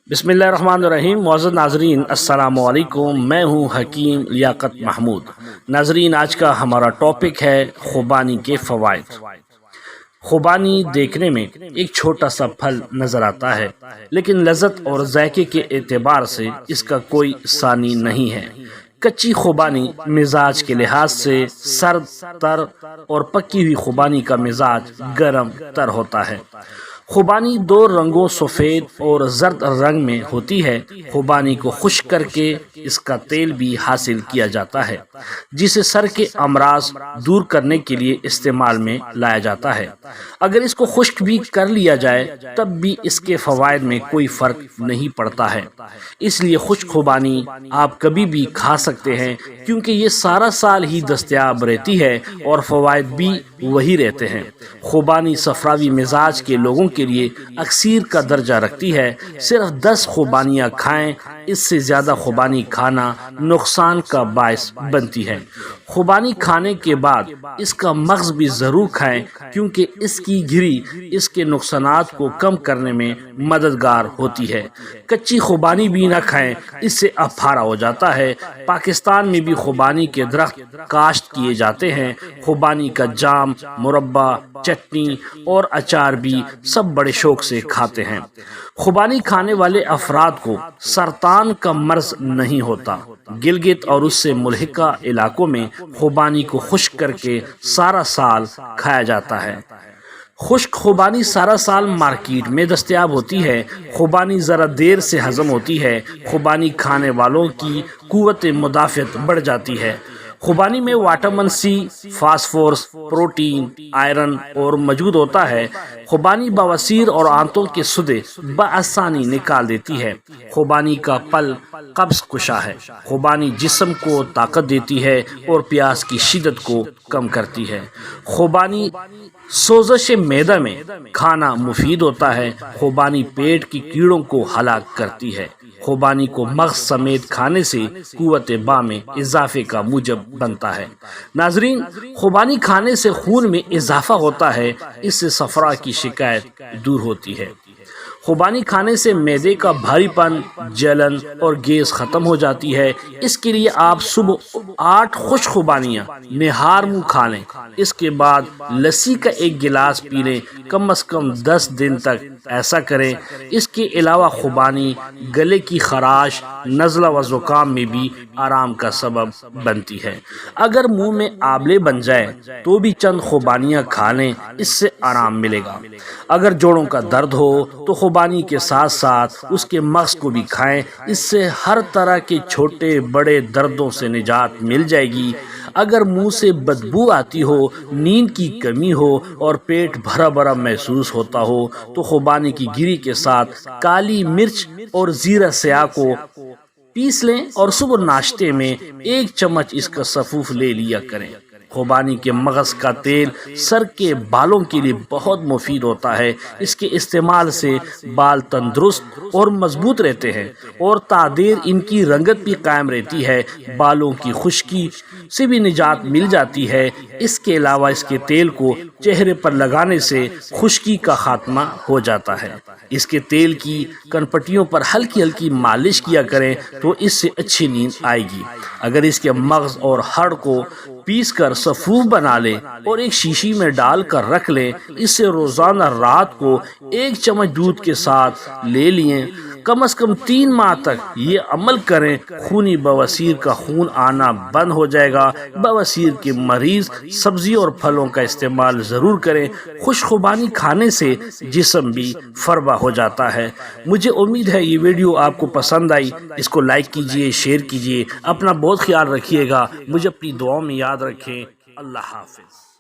बिस्मिल्लाहिर्रहमानिर्रहीम। मुअज़्ज़ज़ नाज़रीन, अस्सलाम वालेकुम। मैं हूँ हकीम लियाकत महमूद। नाज़रीन, आज का हमारा टॉपिक है खुबानी के फ़वाइद। खुबानी देखने में एक छोटा सा फल नज़र आता है, लेकिन लज़्ज़त और ज़ायके के एतबार से इसका कोई सानी नहीं है। कच्ची खुबानी मिजाज के लिहाज से सर्द तर और पकी हुई खुबानी का मिजाज गर्म तर होता है। खुबानी दो रंगों सफ़ेद और जर्द रंग में होती है। खुबानी को खुश्क करके इसका तेल भी हासिल किया जाता है, जिसे सर के अमराज दूर करने के लिए इस्तेमाल में लाया जाता है। अगर इसको खुश्क भी कर लिया जाए तब भी इसके फ़वाइद में कोई फ़र्क नहीं पड़ता है। इसलिए खुश्क खुबानी आप कभी भी खा सकते हैं, क्योंकि ये सारा साल ही दस्तयाब रहती है और फ़वाइद भी वही रहते हैं। खुबानी सफरावी मिजाज के लोगों के लिए अक्सीर का दर्जा रखती है। सिर्फ 10 खुबानियाँ खाएं, इससे ज़्यादा खुबानी खाना नुकसान का बायस बनती है। खुबानी खाने के बाद इसका मग़ज़ भी ज़रूर खाएं, क्योंकि इसकी घिरी इसके नुकसानात को कम करने में मददगार होती है। कच्ची खुबानी भी ना खाएं, इससे अफारा हो जाता है। पाकिस्तान में भी खुबानी के दरख्त काश्त किए जाते हैं। खुबानी का जाम, मुरब्बा, चटनी और अचार भी सब बड़े शौक से खाते हैं। खुबानी खाने वाले अफराद को सरतान का मर्ज नहीं होता। गिलगित और उससे मुल्हिका इलाकों में खुबानी को खुश्क करके सारा साल खाया जाता है। खुश्क खुबानी सारा साल मार्केट में दस्तयाब होती है। खुबानी ज़रा देर से हज़म होती है। खुबानी खाने वालों की कुव्वत मुदाफ़त बढ़ जाती है। खुबानी में vitamin C, phosphorus, protein, iron और मौजूद होता है। खुबानी बवासीर और आंतों के सुदे बआसानी निकाल देती है। खुबानी का पल कब्ज़ कुशा है। खुबानी जिस्म को ताकत देती है और प्यास की शिद्दत को कम करती है। खुबानी सोज़श मैदा में खाना मुफीद होता है। खुबानी पेट की कीड़ों को हलाक करती है। खुबानी को मग़ज़ समेत खाने से कुव्वत बा में इजाफे का मूजब बनता है। नाज़रीन, खुबानी खाने से खून में इजाफा होता है। इससे सफरा की शिकायत दूर होती है। खुबानी खाने से मैदे का भारीपन, जलन और गैस ख़त्म हो जाती है। इसके लिए आप सुबह 8 खुश्क खुबानियाँ निहार मुँह खा लें। इसके बाद लस्सी का एक गिलास पी लें। कम से कम 10 दिन तक ऐसा करें। इसके अलावा खुबानी गले की खराश, नज़ला व ज़ुकाम में भी आराम का सबब बनती है। अगर मुंह में आबले बन जाए तो भी चंद खुबानियाँ खा लें, इससे आराम मिलेगा। अगर जोड़ों का दर्द हो तो खुबानी के साथ साथ उसके मग़ज़ को भी खाएं। इससे हर तरह के छोटे बड़े दर्दों से निजात मिल जाएगी। अगर मुंह से बदबू आती हो, नींद की कमी हो और पेट भरा भरा महसूस होता हो तो खुबानी की गिरी के साथ काली मिर्च और जीरा स्याह को पीस लें और सुबह नाश्ते में 1 चम्मच इसका सफूफ ले लिया करें। खुबानी के मग़ज़ का तेल सर के बालों के लिए बहुत मुफीद होता है। इसके इस्तेमाल से बाल तंदुरुस्त और मजबूत रहते हैं और तादेर इनकी रंगत भी कायम रहती है। बालों की खुश्की से भी निजात मिल जाती है। इसके अलावा इसके तेल को चेहरे पर लगाने से खुश्की का खात्मा हो जाता है। इसके तेल की कनपट्टियों पर हल्की हल्की मालिश किया करें तो इससे अच्छी नींद आएगी। अगर इसके मग़ज़ और हड़ को पीस कर सफूफ बना लें और एक शीशी में डाल कर रख लें। इससे रोज़ाना रात को 1 चम्मच दूध के साथ ले लिए। कम से कम 3 माह तक ये अमल करें। खूनी बवासीर का खून आना बंद हो जाएगा। बवासीर के मरीज सब्जी और फलों का इस्तेमाल ज़रूर करें। खुश्क खुबानी खाने से जिस्म भी फरबा हो जाता है। मुझे उम्मीद है ये वीडियो आपको पसंद आई। इसको लाइक कीजिए, शेयर कीजिए। अपना बहुत ख्याल रखिएगा। मुझे अपनी दुआओं में याद रखें। अल्लाह हाफ़िज़।